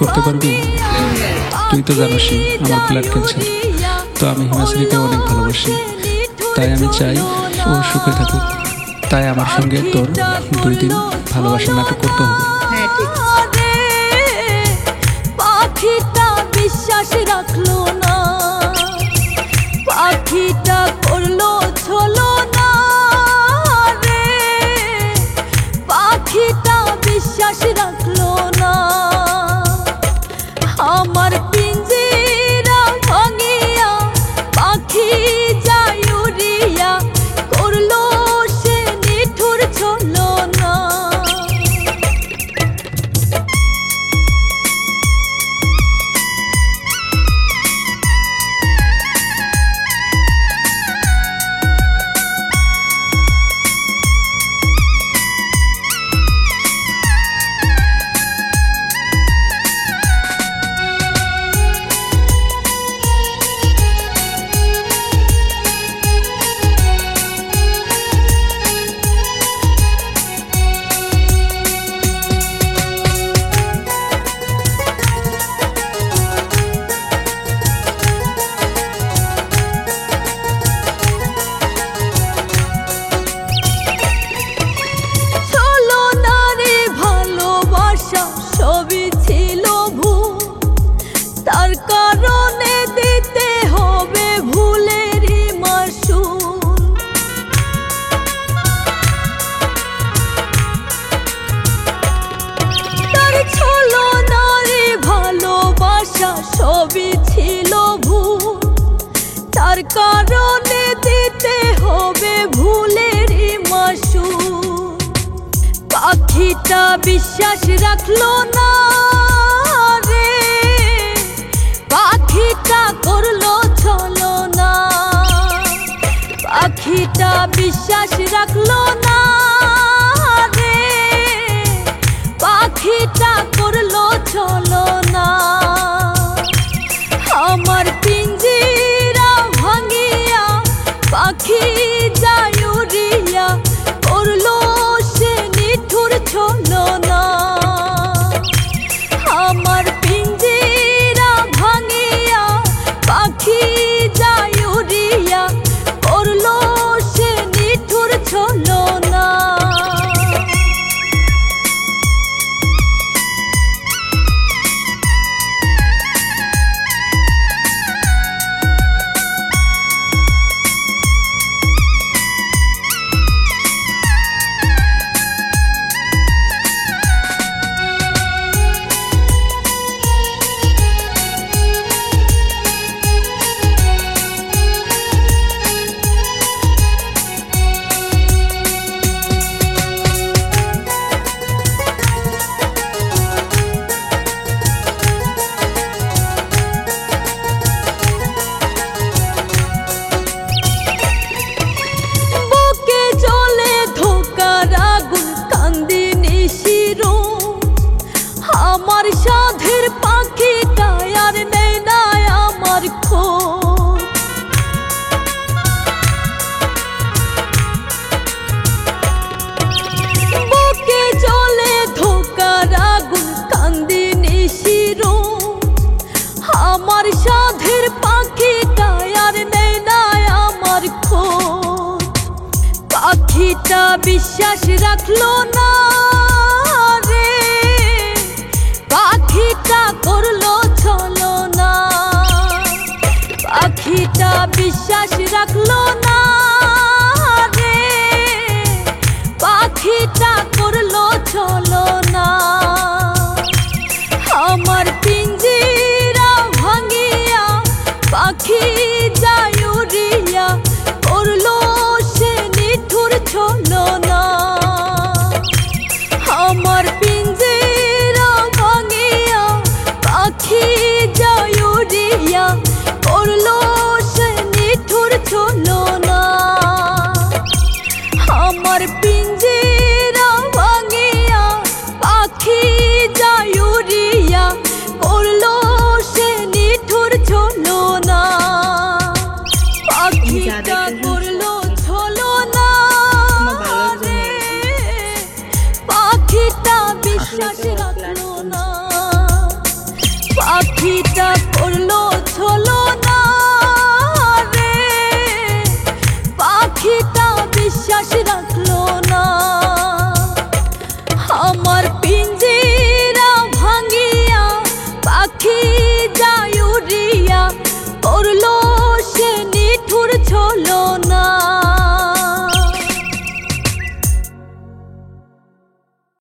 করতে পারবি? তুই তো জানোসই আমার ব্লাড ক্যান্সার। তো আমি হিমাশ্রীকে অনেক ভালোবাসি, তাই আমি চাই ও সুখে থাকুক। তাই আমার সঙ্গে তোর 2 দিন ভালোবাসার নাটক করতে হবে। হ্যাঁ, ঠিক আছে। পাখিটা বিশ্বাস রাখলো না, পাখিটা করলো ছলো না রে, পাখিটা বিশ্বাস রাখলো না। আমার পিঞ্জিরা ভাঙিয়া পাখি যায় উড়িয়া, করলো সে নিঠুর ছলো না। সবই ছিল ভুল, তার কারণে দিতে হবে ভুলেরই মাসুল। তার ছলনার ভালোবাসা সবই ছিল ভুল, তার কারণে দিতে হবে ভুলেরই মাসুল। পাখিটা বিশ্বাস রাখলো না রে, পাখিটা করলো ছলো না, পাখিটা বিশ্বাস রাখলো না রে, পাখিটা করলো ছলো না। আমার পিঞ্জিরা ভাঙিয়া পাখি যায় উড়িয়া, করলো সে নিঠুর ছলো না। আমার পিঞ্জিরা ভাঙিয়া পাখি যায় উড়িয়া, করলো সে নিঠুর ছলো না। আমার সাধের পাখিটা আর নেই না আমার খোঁজ, বুকে জ্বলে ধোকার আগুন কান্দিনি শিরো। আমার সাধের পাখিটা আর নেই না আমার খোঁজ, পাখিটা বিশ্বাস রাখলো না রে, পাখিটা করলো ছলো না, পাখিটা বিশ্বাস রাখলো না রে, পাখিটা করলো ছলো না। আমার পিঞ্জিরা ভাঙিয়া পাখি যায় উড়িয়া, করলো সে নিঠুর ছলো না। আমার পিঞ্জিরা ভাঙিয়া পাখি যায় উড়িয়া, করলো সে নিঠুর ছলো না। আমার পিঞ্জিরা